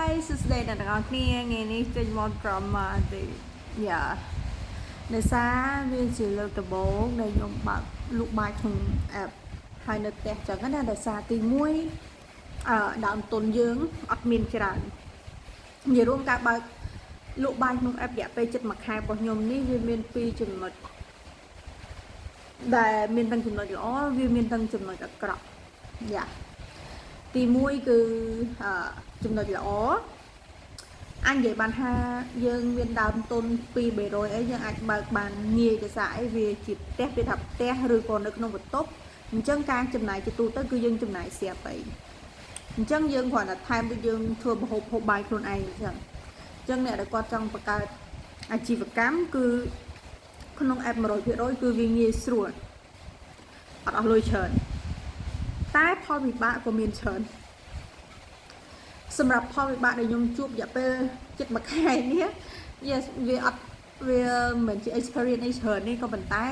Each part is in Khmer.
Hi សួស្តីអ្នកទាំងអស់គ្នាថ្ងៃនេះចេញមក drama ទេយ៉ាដោយសារវាជាលើកដំបូងដែលខ្ញុំបើកលក់បាយក្នុង app ហើយនៅផ្ទះចឹងណាដោយសារទី1ដើមទុនយើងអត់មានច្រើននិយាយរួមការបើកលក់បាយក្នុង app រយៈពេលជិត1ខែរបស់ខ្ញុំនេះវាមាន2ចំណុចដែលមានទាំងចំណុចល្អវាមានទាំងចំណុចអាក្រក់យ៉ាទី1គឺចំណុចល្អអញនិយាយបានថាយើងមានដើមទុន200អីយើងអាចបើកបានងាយដោយសារអីវាជាផ្ទះវាថាផ្ទះឬក៏នៅក្នុងបន្ទប់អញ្ចឹងការចំណាយជាទូទៅគឺយើងចំណាយស្រាប់អីអញ្ចឹងយើងគ្រាន់តែថែមទៅយើងធ្វើម្ហូបហូបបាយខ្លួនឯងអញ្ចឹងអ្នកដែលគាត់ចង់បង្កើតអាជីវកម្មគឺក្នុង app 100% គឺវាងាយស្រួលអត់អស់លុយច្រើនតែផលវិបាកក៏មានច្រើនសម្រាប់ផលវិបាកដែលខ្ញុំជួបរយៈពេលជិត1ខែនេះ yes វាមិនជា experience អីច្រើននេះក៏ប៉ុន្តែ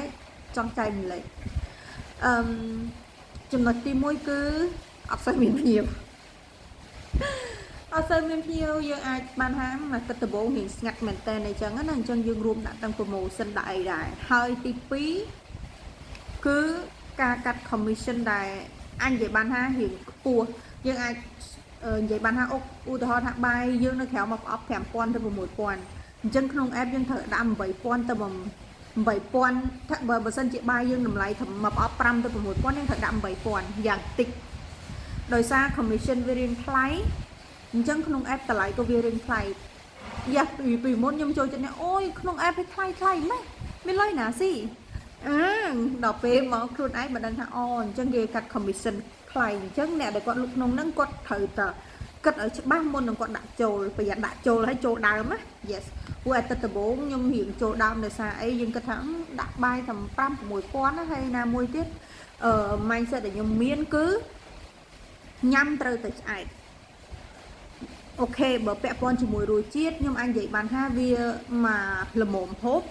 ចង់ចែកម្លែកចំណុចទី1គឺអត់សូវមានភ្ញៀវអត់សូវមានភ្ញៀវយើងអាចបានថាមកទឹកដំបូងរៀងស្ងាត់មែនតើអញ្ចឹងណាអញ្ចឹងយើងរួមដាក់ទាំង promotion ដាក់អីដែរហើយទី2គឺការកាត់ commission ដែលអញនិយាយបានថារៀងខ្ពស់យើងអាចនិយាយបានថាឧទាហរណ៍ថាបាយយើងនៅក្រៅមកប្រអប់5000ទៅ6000អញ្ចឹងក្នុង app យើងត្រូវដាក់8000ទៅ8000ថាបើសិនជាបាយយើងតម្លៃថាមកប្រអប់5ទៅ6000យើងត្រូវដាក់8000យ៉ាងតិចដោយសារ commission វារៀងថ្លៃអញ្ចឹងក្នុង app តម្លៃក៏វារៀងថ្លៃយ៉ាពីមុនខ្ញុំចូលចិត្តនេះអូយក្នុង app វាថ្លៃម៉េចមានលុយណាស៊ីដល់ពេលមកខ្លួនឯងមិនដឹងថាអូអញ្ចឹងគេកាត់ commission ថ្លៃអញ្ចឹងអ្នកដែលគាត់លុបក្នុងហ្នឹងគាត់ត្រូវតែគិតឲ្យច្បាស់មុននឹងគាត់ដាក់ចូលប្រយ័ត្នដាក់ចូលហើយចូលដើមណា yes ព្រោះអាទិត្យដំបូងខ្ញុំរៀងចូលដើមដោយសារអីយើងគិតថាដាក់បាយតែ5 6000ណាហើយណាមួយទៀតmindset ដែលខ្ញុំមានគឺញ៉ាំត្រូវតែឆ្អែតអូខេបើពាក់ព័ន្ធជាមួយរសជាតិខ្ញុំអាចនិយាយបានថាវាមកល្មមហូប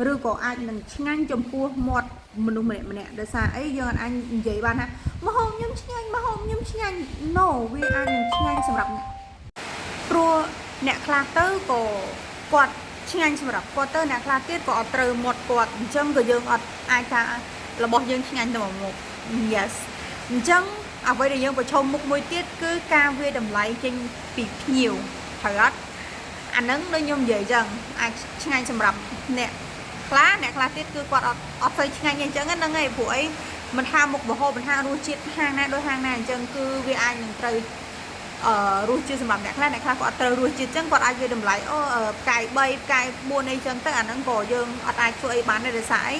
ឬក៏អាចនឹងឆ្ងាញ់ចំពោះមាត់មនុស្សម្នាក់ដោយសារអីយើងអាចនិយាយបានថាម្ហូបខ្ញុំឆ្ងាញ់ម្ហូបខ្ញុំឆ្ងាញ់ no វាអាចនឹងឆ្ងាញ់សម្រាប់ព្រោះអ្នកខ្លះទៅក៏គាត់ឆ្ងាញ់សម្រាប់គាត់ទៅអ្នកខ្លះទៀតក៏អត់ត្រូវមាត់គាត់អញ្ចឹងក៏យើងអត់អាចថារបស់យើងឆ្ងាញ់ទៅមុខ yes អញ្ចឹងអ្វីដែលយើងប្រឈមមុខមួយទៀតគឺការវាតម្លៃចេញពីភ្ញៀវត្រូវអត់អាហ្នឹងដូចខ្ញុំនិយាយអញ្ចឹងអាចឆ្ងាញ់សម្រាប់អ្នកខ្លះទៀតគឺគាត់អត់ស្អីឆ្ងាញ់អញ្ចឹងហ្នឹងឯងព្រោះអីមិនថាមុខម្ហូបមិនថារសជាតិហាងណាដូចហាងណាអញ្ចឹងគឺវាអាចនឹងត្រូវរសជាតិសម្រាប់អ្នកខ្លះក៏អត់ត្រូវរសជាតិអញ្ចឹងគាត់អាចវាតម្លៃផ្កាយ3ផ្កាយ4អីចឹងទៅអាហ្នឹងក៏យើងអត់អាចធ្វើអីបានដែរដោយសារអី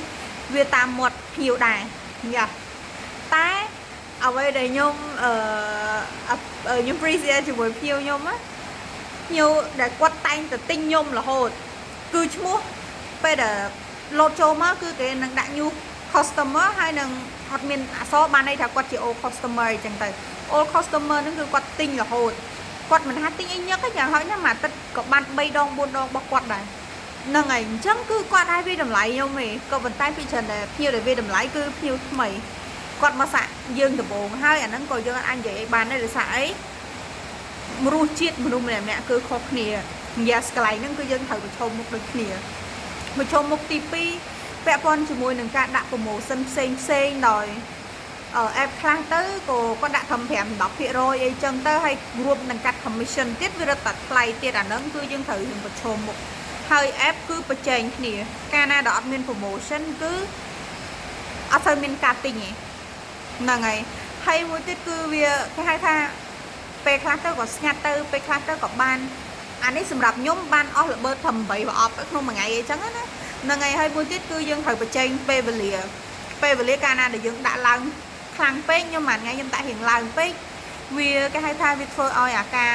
វាតាមមាត់ភ្ញៀវដែរយ៉ាតែអ្វីដែលខ្ញុំappreciate ជាមួយភ្ញៀវខ្ញុំណាភ្ញៀវដែលគាត់តែងតែទិញខ្ញុំរហូតគឺឈ្មោះពេលដែលលោតចូលមកគឺគេនឹងដាក់ new customer ហើយនឹងអត់មានអក្សរបានន័យថាគាត់ជា old customer អញ្ចឹងទៅ old customer ហ្នឹងគឺគាត់ទិញរហូតគាត់មិនថាទិញអីញឹកទេយ៉ាងហោចណាស់មួយអាទិត្យក៏បាន3 ដង 4 ដងរបស់គាត់ដែរហ្នឹងហើយអញ្ចឹងគឺគាត់ឲ្យវាតម្លៃខ្ញុំឯងក៏ប៉ុន្តែពីច្រើនដែលភ្ញៀវដែលវាតម្លៃគឺភ្ញៀវថ្មីគាត់មកសាក់យើងដំបូងហើយអាហ្នឹងក៏យើងអាចនិយាយឲ្យបានដែរដោយសារអីរសជាតិមនុស្សម្នាក់គឺខុសគ្នាយ៉ាស្កន្លែងហ្នឹងគឺយើងត្រូវប្រឈមមុខដូចគ្នាប្រឈមមុខទី2ពាក់ព័ន្ធជាមួយនឹងការដាក់ promotion ផ្សេងដោយapp ខ្លះទៅក៏គាត់ដាក់ធំ 5-10% អីចឹងទៅហើយរួមនឹងកាត់ commission ទៀតវារត់តែថ្លៃទៀតអាហ្នឹងគឺយើងត្រូវប្រឈមមុខហើយ app គឺប្រជែងគ្នាកាលណាដែលអត់មាន promotion គឺអត់សូវមានការទិញទេហ្នឹងហើយមួយទៀតគឺវាគេហៅថាពេលខ្លះទៅក៏ស្ងាត់ទៅពេលខ្លះទៅក៏បានអានេះសម្រាប់ខ្ញុំបានអស់ល្បើថា8ប្រអប់ក្នុងមួយថ្ងៃអីចឹងណាហ្នឹងហើយមួយទៀតគឺយើងត្រូវបញ្ចេញពេលវេលាកាលណាដែលយើងដាក់ឡើងខ្លាំងពេកខ្ញុំមួយថ្ងៃខ្ញុំដាក់រៀងឡើងពេកវាគេហៅថាវាធ្វើឲ្យអាការ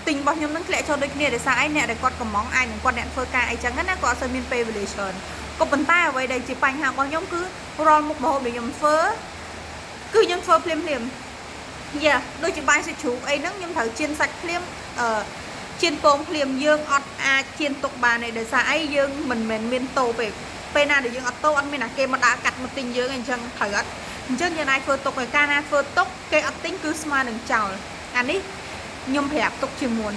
ទិញរបស់ខ្ញុំនឹងធ្លាក់ចូលដូចគ្នាដោយសារអីអ្នកដែលគាត់កំងអាចនឹងគាត់អ្នកធ្វើការអីចឹងណាគាត់អត់សូវមានពេលវេលាច្រើនក៏ប៉ុន្តែអ្វីដែលជាបញ្ហារបស់ខ្ញុំគឺរាល់មុខម្ហូបដែលខ្ញុំធ្វើគឺខ្ញុំធ្វើភ្លាមយ៉ាដូចជាបាយសាច់ជ្រូកអីហ្នឹងខ្ញុំត្រូវចៀនសាច់ភ្លាមចៀនពងភ្លាមយើងអត់អាចចៀនទុកបានទេដោយសារអីយើងមិនមែនមានតូពេកពេលណាដែលយើងអត់តូអត់មានអាគេមកដាក់កាត់មកទិញយើងអញ្ចឹងត្រូវអត់អញ្ចឹងយើងអាចធ្វើទុកឲ្យកាលណាធ្វើទុកគេអត់ទិញគឺស្មើនឹងចោលអានេះខ្ញុំប្រាប់ទុកជាមុន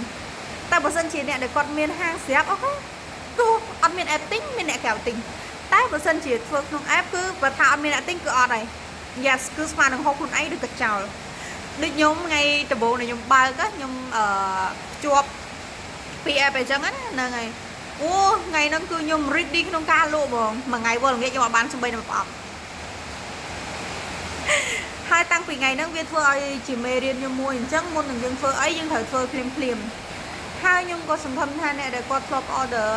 តែបើសិនជាអ្នកដែលគាត់មានហាងស្រាប់អូខេទោះអត់មាន app ទិញមានអ្នកក្រៅទិញតែបើសិនជាធ្វើក្នុង app គឺបើថាអត់មានអ្នកទិញគឺអត់ហើយ yes គឺស្មើនឹងហូបខ្លួនឯងឬក៏ចោលដូចខ្ញុំថ្ងៃដំបូងដែលខ្ញុំបើកខ្ញុំជាប់ពី app អញ្ចឹងណាហ្នឹងហើយអូថ្ងៃហ្នឹងគឺខ្ញុំ ready ក្នុងការលក់ហ្មងមួយថ្ងៃវល់ល្ងាចខ្ញុំអត់បានសំបីនឹងប្រអប់ហើយតាំងពីថ្ងៃហ្នឹងវាធ្វើឲ្យជាមេរៀនខ្ញុំមួយអញ្ចឹងមុននឹងយើងធ្វើអីយើងត្រូវធ្វើភ្លាមហើយខ្ញុំក៏សង្ឃឹមថាអ្នកដែលគាត់ធ្លាប់ order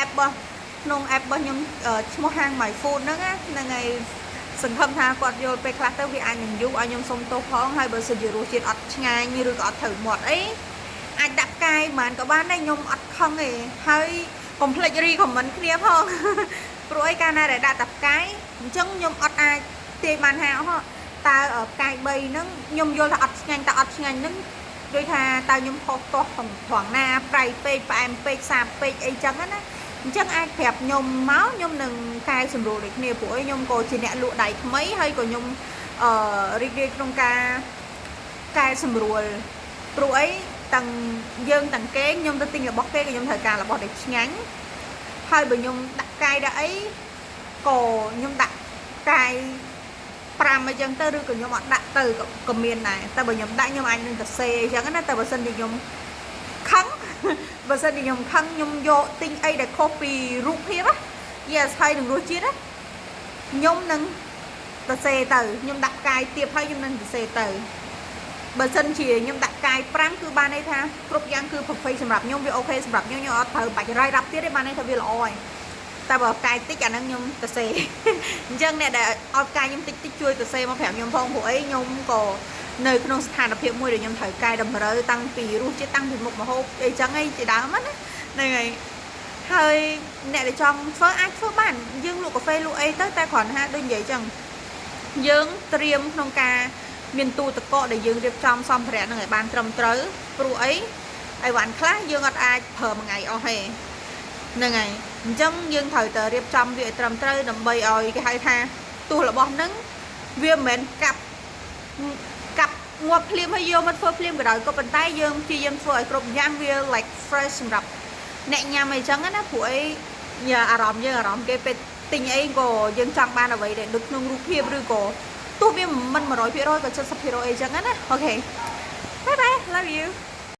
app របស់ក្នុង app របស់ខ្ញុំឈ្មោះហាង My Food ហ្នឹងហ្នឹងហើយសង្ឃឹមថាគាត់យល់ពេលខ្លះទៅវាអាចនឹងយូរឲ្យខ្ញុំសុំទោសផងហើយបើសិនជារសជាតិអត់ឆ្ងាញ់ឬក៏អត់ត្រូវមាត់អីអាចដាក់ផ្កាយមិនក៏បានដែរខ្ញុំអត់ខឹងទេហើយកុំភ្លេច recommend គ្នាផងព្រោះអីកាលណាដែលដាក់តែផ្កាយអញ្ចឹងខ្ញុំអត់អាចទាយបានថាតើផ្កាយ3ហ្នឹងខ្ញុំយល់ថាអត់ឆ្ងាញ់តែអត់ឆ្ងាញ់ហ្នឹងដូចថាតើខ្ញុំខុសទាស់ត្រង់ណាប្រៃពេកផ្អែមពេកសាបពេកអីចឹងណាអញ្ចឹងអាចប្រាប់ខ្ញុំមកខ្ញុំនឹងកែសម្រួលដូចគ្នាព្រោះអីខ្ញុំក៏ជាអ្នកលក់ដៃថ្មីហើយក៏ខ្ញុំរីករាយក្នុងការកែសម្រួលព្រោះអីទាំងយើងទាំងគេខ្ញុំទៅទិញរបស់គេក៏ខ្ញុំត្រូវការរបស់ដែលឆ្ងាញ់ហើយបើខ្ញុំដាក់កាយដាក់អីក៏ខ្ញុំដាក់កាយ5អីចឹងទៅឬក៏ខ្ញុំអត់ដាក់ទៅក៏មានដែរតែបើខ្ញុំដាក់ខ្ញុំអាចនឹងទៅសេអីចឹងណាតែបើសិនជាខ្ញុំខឹងបើសិនជាខ្ញុំខឹងខ្ញុំយកទិញអីដែលខុសពីរូបភាពណា yes ហើយនឹងរសជាតិណាខ្ញុំនឹងទៅសេទៅខ្ញុំដាក់កាយទៀតហើយខ្ញុំនឹងទៅសេទៅបើសិនជាខ្ញុំដាក់កាយ5គឺបានន័យថាគ្រប់យ៉ាងគឺ perfect សម្រាប់ខ្ញុំវាអូខេសម្រាប់ខ្ញុំអត់ត្រូវបាច់រាយរាប់ទៀតទេបានន័យថាវាល្អហើយតែបើកាយតិចអាហ្នឹងខ្ញុំទៅសេអញ្ចឹងអ្នកដែលអត់កាយខ្ញុំតិចជួយទៅសេមកប្រាប់ខ្ញុំផងព្រោះអីខ្ញុំក៏នៅក្នុងស្ថានភាពមួយដែលខ្ញុំត្រូវកែតម្រូវតាំងពីរសជាតិតាំងពីមុខម្ហូបអីចឹងឯងជាដើមណាហ្នឹងហើយអ្នកដែលចង់ធ្វើអាចធ្វើបានយើងលក់កាហ្វេលក់អីទៅតែគ្រាន់ថាដូចនិយាយចឹងយើងត្រៀមក្នុងការមានទូទឹកកកដែលយើងរៀបចំសម្ភារៈនឹងឲ្យបានត្រឹមត្រូវព្រោះអីអីវ៉ាន់ខ្លះយើងអត់អាចប្រើមួយថ្ងៃអស់ទេហ្នឹងហើយអញ្ចឹងយើងត្រូវតែរៀបចំវាឲ្យត្រឹមត្រូវដើម្បីឲ្យគេហៅថាទោះរបស់ហ្នឹងវាមិនមែនកាប់ងាប់ភ្លាមហើយយកមកធ្វើភ្លាមក៏ដោយក៏ប៉ុន្តែយើងព្យាយាមធ្វើឲ្យគ្រប់យ៉ាងវា like fresh សម្រាប់អ្នកញ៉ាំអីចឹងណាព្រោះអីអារម្មណ៍យើងអារម្មណ៍គេពេលទិញអីក៏យើងចង់បានអ្វីដែលដូចក្នុងរូបភាពឬក៏ទោះវាមិន 100% ក៏ 70% អីចឹងណាអូខេ bye bye love you